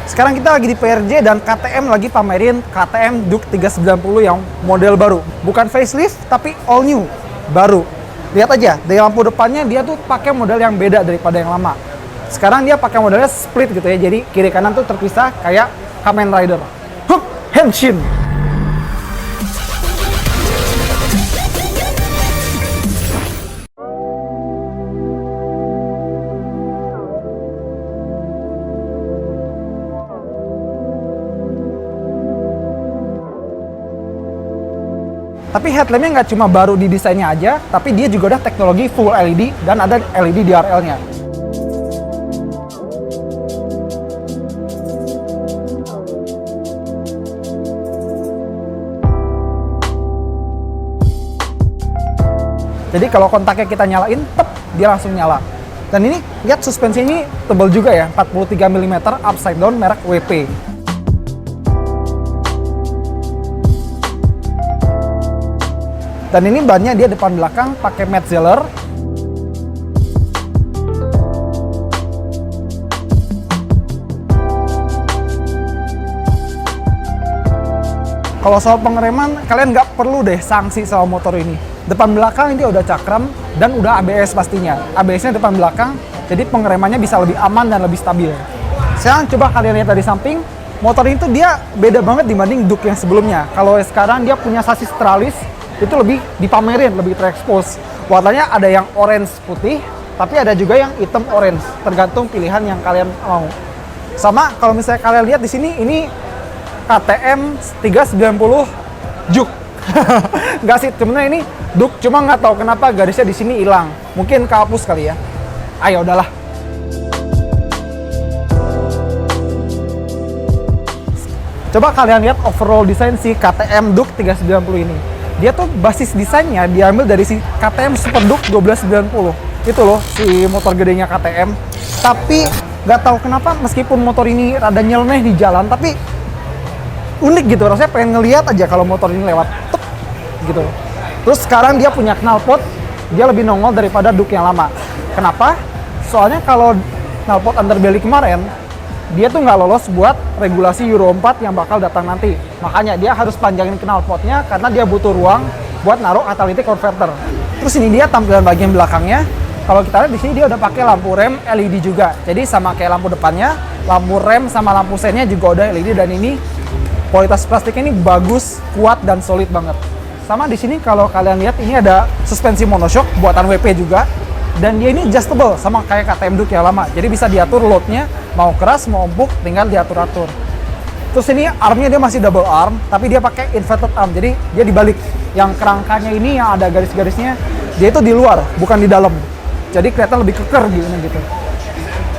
Sekarang kita lagi di PRJ dan KTM lagi pamerin KTM Duke 390 yang model baru. Bukan facelift, tapi all new, baru. Lihat aja, dari lampu depannya dia tuh pakai model yang beda daripada yang lama. Sekarang dia pakai modelnya split gitu ya, jadi kiri kanan tuh terpisah kayak Kamen Rider. Hup, Henshin! Tapi headlampnya nggak cuma baru di desainnya aja, tapi dia juga udah teknologi full LED dan ada LED DRL-nya. Jadi kalau kontaknya kita nyalain, tep, dia langsung nyala. Dan ini, lihat suspensi ini tebal juga ya, 43 mm upside down merek WP. Dan ini bannya dia depan belakang pakai Metzeler. Kalau soal pengereman, kalian nggak perlu deh sanksi sama motor ini. Depan belakang ini udah cakram dan udah ABS pastinya. ABS-nya depan belakang, jadi pengeremannya bisa lebih aman dan lebih stabil. Sekarang coba kalian lihat dari samping, motor ini tuh dia beda banget dibanding Duke yang sebelumnya. Kalau sekarang dia punya sasis tralis, itu lebih dipamerin, lebih terekspos. Warnanya ada yang orange putih, tapi ada juga yang hitam orange, tergantung pilihan yang kalian mau. Sama kalau misalnya kalian lihat di sini, ini KTM 390 Juke. Nggak sih, sebenarnya ini Duke, cuma nggak tahu kenapa garisnya di sini hilang. Mungkin kehapus kali ya. Ayo udahlah. Coba kalian lihat overall desain si KTM Duke 390 ini. Dia tuh basis desainnya diambil dari si KTM Super Duke 1290. Itu loh si motor gedenya KTM. Tapi nggak tahu kenapa meskipun motor ini rada nyeleneh di jalan, tapi unik gitu. Rasanya pengen ngeliat aja kalau motor ini lewat. Tuk, gitu. Terus sekarang dia punya knalpot, dia lebih nongol daripada Duke yang lama. Kenapa? Soalnya kalau knalpot underbelly kemarin, dia tuh nggak lolos buat regulasi Euro 4 yang bakal datang nanti. Makanya dia harus panjangin knalpotnya karena dia butuh ruang buat naruh catalytic converter. Terus ini dia tampilan bagian belakangnya. Kalau kita lihat di sini dia udah pakai lampu rem LED juga. Jadi sama kayak lampu depannya, lampu rem sama lampu sennya juga udah LED dan ini kualitas plastiknya ini bagus, kuat dan solid banget. Sama di sini kalau kalian lihat ini ada suspensi monoshock buatan WP juga. Dan dia ini adjustable sama kayak KTM Duke yang lama. Jadi bisa diatur loadnya, mau keras, mau empuk, tinggal diatur-atur. Terus ini armnya dia masih double arm, tapi dia pakai inverted arm. Jadi dia dibalik. Yang kerangkanya ini yang ada garis-garisnya, dia itu di luar, bukan di dalam. Jadi kelihatan lebih keker gitu.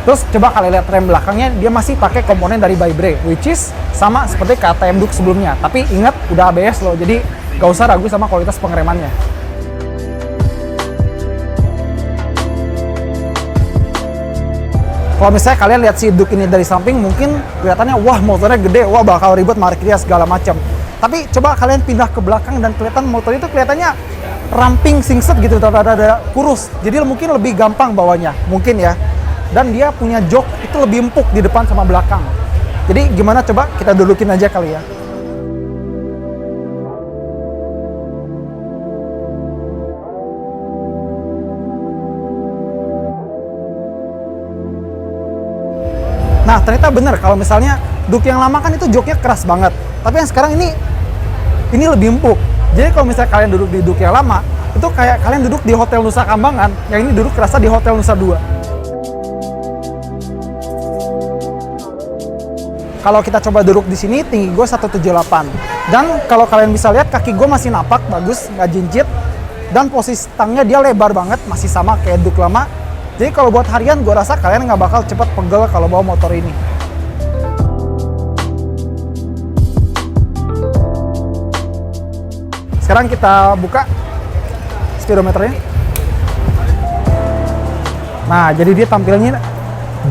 Terus coba kalian lihat rem belakangnya, dia masih pakai komponen dari Vibray, which is sama seperti KTM Duke sebelumnya. Tapi ingat, udah ABS loh, jadi gak usah ragu sama kualitas pengeremannya. Kalau misalnya kalian lihat si Duke ini dari samping, mungkin kelihatannya wah motornya gede, wah bakal ribet parkirnya segala macam. Tapi coba kalian pindah ke belakang dan kelihatan motor itu kelihatannya ramping, singset gitu, ada kurus. Jadi mungkin lebih gampang bawanya, mungkin ya. Dan dia punya jok itu lebih empuk di depan sama belakang. Jadi gimana coba kita dudukin aja kali ya. Nah, ternyata bener kalau misalnya Duke yang lama kan itu joknya keras banget. Tapi yang sekarang ini lebih empuk. Jadi kalau misalnya kalian duduk di Duke yang lama, itu kayak kalian duduk di Hotel Nusa Kambangan, yang ini duduk kerasa di Hotel Nusa 2. Kalau kita coba duduk di sini, tinggi gue 178. Dan kalau kalian bisa lihat, kaki gue masih napak, bagus, nggak jincit. Dan posisi stangnya dia lebar banget, masih sama kayak Duke lama. Jadi kalau buat harian, gue rasa kalian nggak bakal cepet pegel kalau bawa motor ini. Sekarang kita buka speedometernya. Nah, jadi dia tampilnya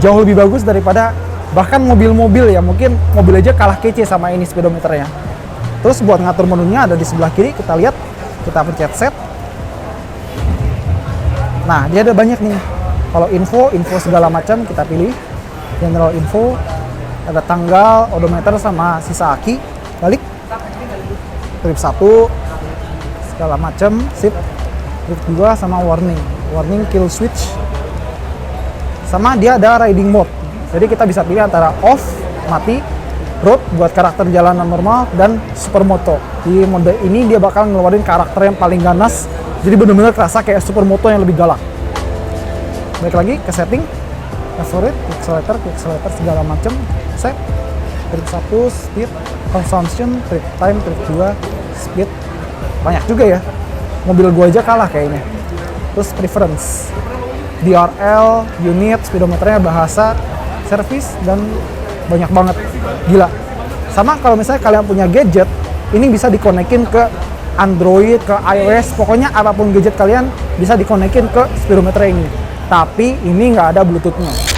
jauh lebih bagus daripada bahkan mobil-mobil ya. Mungkin mobil aja kalah kece sama ini speedometernya. Terus buat ngatur menunya ada di sebelah kiri, kita lihat, kita pencet set. Nah, dia ada banyak nih. Kalau info segala macam kita pilih. General info, ada tanggal, odometer sama sisa aki, balik, trip 1, segala macem, sip, trip 2 sama warning kill switch, sama dia ada riding mode, jadi kita bisa pilih antara off, mati, road buat karakter jalanan normal, dan supermoto. Di mode ini dia bakal ngeluarin karakter yang paling ganas, jadi bener-bener kerasa kayak supermoto yang lebih galak. Balik lagi ke setting, favorite, quick accelerator segala macem, set, trip 1, speed, consumption, trip time, trip 2, speed, banyak juga ya, mobil gua aja kalah kayaknya. Terus preference, DRL, unit, speedometernya, bahasa, service, dan banyak banget, gila. Sama kalau misalnya kalian punya gadget, ini bisa dikonekin ke Android, ke iOS, pokoknya apapun gadget kalian bisa dikonekin ke speedometer ini. Tapi ini nggak ada Bluetooth-nya.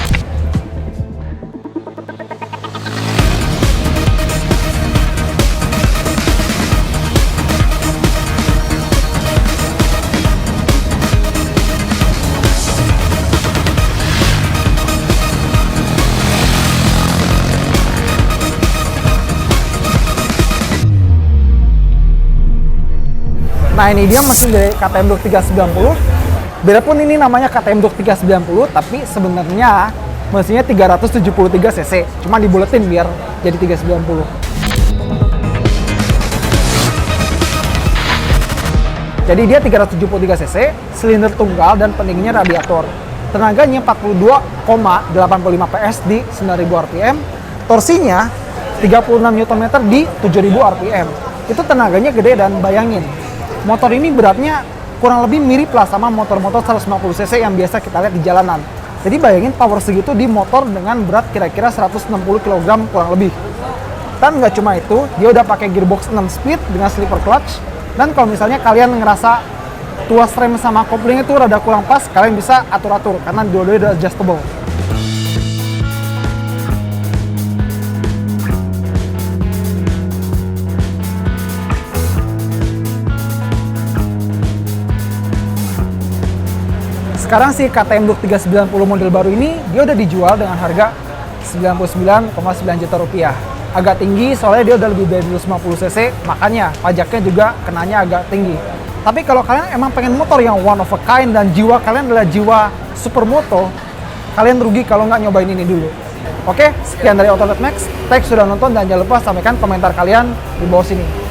Nah ini dia mesin dari KTM Duke 390. Biarpun ini namanya KTM Duke 390, tapi sebenarnya mesinnya 373 cc. Cuma dibuletin biar jadi 390. Jadi dia 373 cc, silinder tunggal dan pendinginnya radiator. Tenaganya 42,85 PS di 9.000 rpm. Torsinya 36 Nm di 7.000 rpm. Itu tenaganya gede, dan bayangin, motor ini beratnya kurang lebih mirip lah sama motor-motor 150 cc yang biasa kita lihat di jalanan. Jadi bayangin power segitu di motor dengan berat kira-kira 160 kg kurang lebih. Dan nggak cuma itu, dia udah pakai gearbox 6 speed dengan slipper clutch. Dan kalau misalnya kalian ngerasa tuas rem sama kopling itu rada kurang pas, kalian bisa atur-atur karena dua-duanya udah adjustable. Sekarang si KTM Duke 390 model baru ini, dia udah dijual dengan harga 99,9 juta rupiah. Agak tinggi soalnya dia udah lebih dari 250 cc, makanya pajaknya juga kenanya agak tinggi. Tapi kalau kalian emang pengen motor yang one of a kind dan jiwa kalian adalah jiwa supermoto, kalian rugi kalau nggak nyobain ini dulu. Oke, sekian dari Autolet Max. Thanks sudah nonton dan jangan lupa sampaikan komentar kalian di bawah sini.